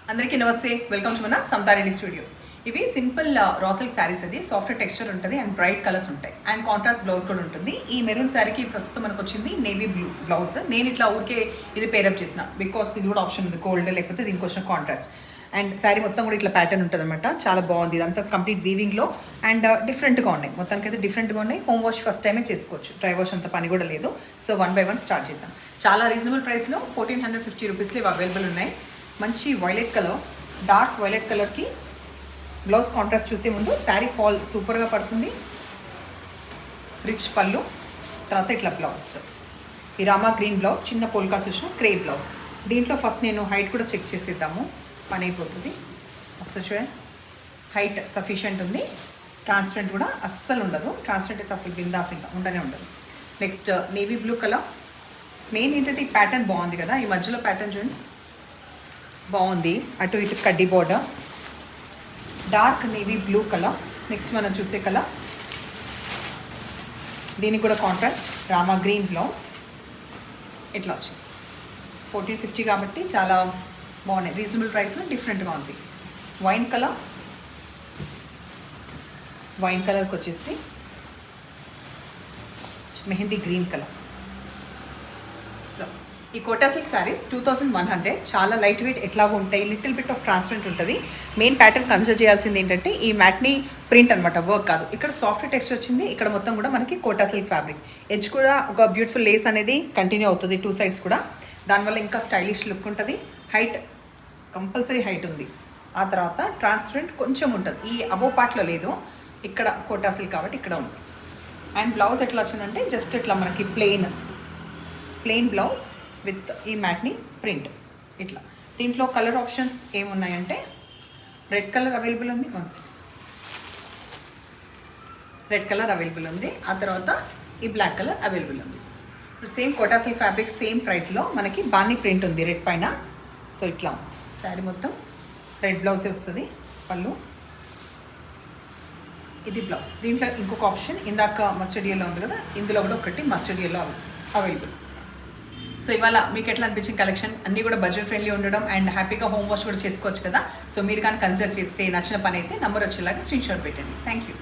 అందరికీ నమస్తే, welcome to మన సమతారెడ్డి స్టూడియో. ఇవి సింపుల్ రా సిల్క్ శారీస్. అది సాఫ్ట్ టెక్స్చర్ ఉంటుంది అండ్ బ్రైట్ కలర్స్ ఉంటాయి అండ్ కాంట్రాస్ట్ బ్లౌజ్ కూడా ఉంటుంది. ఈ మెరూన్ శారీకి ప్రస్తుతం మనకు వచ్చింది నేవీ బ్లూ బ్లౌజ్. నేను ఇట్లా ఊరికే ఇది పేరప్ చేసిన బికాస్ ఇది కూడా ఆప్షన్ ఉంది, గోల్డ్ లేకపోతే దీనికి వచ్చిన కాంట్రాస్ట్. అండ్ శారీ మొత్తం కూడా ఇట్లా ప్యాటర్న్ ఉంటుంది అనమాట. చాలా బాగుంది, ఇదంతా కంప్లీట్ వీవింగ్లో అండ్ డిఫరెంట్గా ఉన్నాయి. మొత్తానికి అయితే డిఫరెంట్గా ఉన్నాయి. హోమ్ వాష్ ఫస్ట్ టైమే చేసుకోవచ్చు, డ్రై వాష్ అంత పని కూడా లేదు. సో 1 by 1 స్టార్ట్ చేద్దాం. చాలా రీజనబుల్ ప్రైస్లో 1450 రూపీస్లో ఇవి అవైలబుల్ ఉన్నాయి. మంచి వైలెట్ కలర్, డార్క్ వైలెట్ కలర్కి బ్లౌజ్ కాంట్రాస్ట్ చూసే ముందు శారీ ఫాల్ సూపర్గా పడుతుంది. రిచ్ పళ్ళు, తర్వాత ఇట్లా బ్లౌజ్ ఈ రామా గ్రీన్ బ్లౌజ్, చిన్న పోల్కాస్ వచ్చిన క్రే బ్లౌజ్. దీంట్లో ఫస్ట్ నేను హైట్ కూడా చెక్ చేసేద్దాము, పని అయిపోతుంది. ఒకసారి చూడండి, హైట్ సఫిషియెంట్ ఉంది. ట్రాన్స్పరెంట్ కూడా అస్సలు ఉండదు. ట్రాన్స్పరెంట్ అయితే అసలు బిందాసింగా ఉండనే ఉండదు. Next navy blue colour. Main ఏంటంటే ఈ ప్యాటర్న్ బాగుంది కదా, ఈ మధ్యలో ప్యాటర్న్ చూడండి బాగుంది. అటు ఇటు కడ్డీ border, dark navy blue colour. Next మనం చూసే కలర్, దీనికి కూడా కాంట్రాస్ట్ రామా గ్రీన్ బ్లౌజ్. ఇట్లా వచ్చింది 1450 కాబట్టి చాలా బాగున్నాయి. రీజనబుల్ ప్రైస్లో డిఫరెంట్గా ఉంది. వైన్ కలర్, వైన్ కలర్కి వచ్చేసి మెహందీ గ్రీన్ కలర్ బ్లౌజ్. ఈ కోటా సిల్క్ శారీస్ 2100, చాలా లైట్ వెయిట్ ఎట్లాగో ఉంటాయి. లిటిల్ బిట్ ఆఫ్ ట్రాన్స్పరెంట్ ఉంటుంది. మెయిన్ ప్యాటర్న్ కన్సిడర్ చేయాల్సింది ఏంటంటే ఈ మ్యాట్ని ప్రింట్ అనమాట, వర్క్ కాదు. ఇక్కడ సాఫ్ట్ టెక్స్ట్ వచ్చింది, ఇక్కడ మొత్తం కూడా మనకి కోటా సిల్క్ ఫ్యాబ్రిక్. ఎడ్జ్ కూడా ఒక బ్యూటిఫుల్ లేస్ అనేది కంటిన్యూ అవుతుంది 2 sides కూడా. దానివల్ల ఇంకా స్టైలిష్ లుక్ ఉంటుంది. హైట్ కంపల్సరీ హైట్ ఉంది. ఆ తర్వాత ట్రాన్స్పరెంట్ కొంచెం ఉంటుంది, ఈ అబో పార్ట్లో లేదు. ఇక్కడ కోటా సిల్క్ కాబట్టి ఇక్కడ ఉంది. అండ్ బ్లౌజ్ ఎట్లా వచ్చిందంటే జస్ట్ ఇట్లా మనకి ప్లెయిన్ బ్లౌజ్ విత్ ఈ మ్యాట్ని ప్రింట్ ఇట్లా. దీంట్లో కలర్ ఆప్షన్స్ ఏమున్నాయంటే రెడ్ కలర్ అవైలబుల్ ఉంది, రెడ్ కలర్ అవైలబుల్ ఉంది. ఆ తర్వాత ఈ బ్లాక్ కలర్ అవైలబుల్ ఉంది. ఇప్పుడు same Kota silk fabric same ప్రైస్లో మనకి బాణీ ప్రింట్ ఉంది రెడ్ పైన. సో ఇట్లా శారీ మొత్తం రెడ్ బ్లౌజే వస్తుంది. పళ్ళు, ఇది బ్లౌజ్. దీంట్లో ఇంకొక ఆప్షన్ ఇందాక మస్టర్డ్ ఎల్లో ఉంది కదా, ఇందులో కూడా ఒకటి మస్టర్డ్ ఎల్లో అవైలబుల్. సో ఇవాళ మీకు ఎట్లా అనిపించిన కలెక్షన్ అన్నీ కూడా బడ్జెట్ ఫ్రెండ్లీ ఉండడం అండ్ హ్యాపీగా హోమ్ వాష్ కూడా చేసుకోవచ్చు కదా. సో మీరు కానీ కన్సిడర్ చేస్తే నచ్చిన పని అయితే నంబర్ వచ్చేలాగా స్క్రీన్ షాట్ పెట్టండి. Thank you.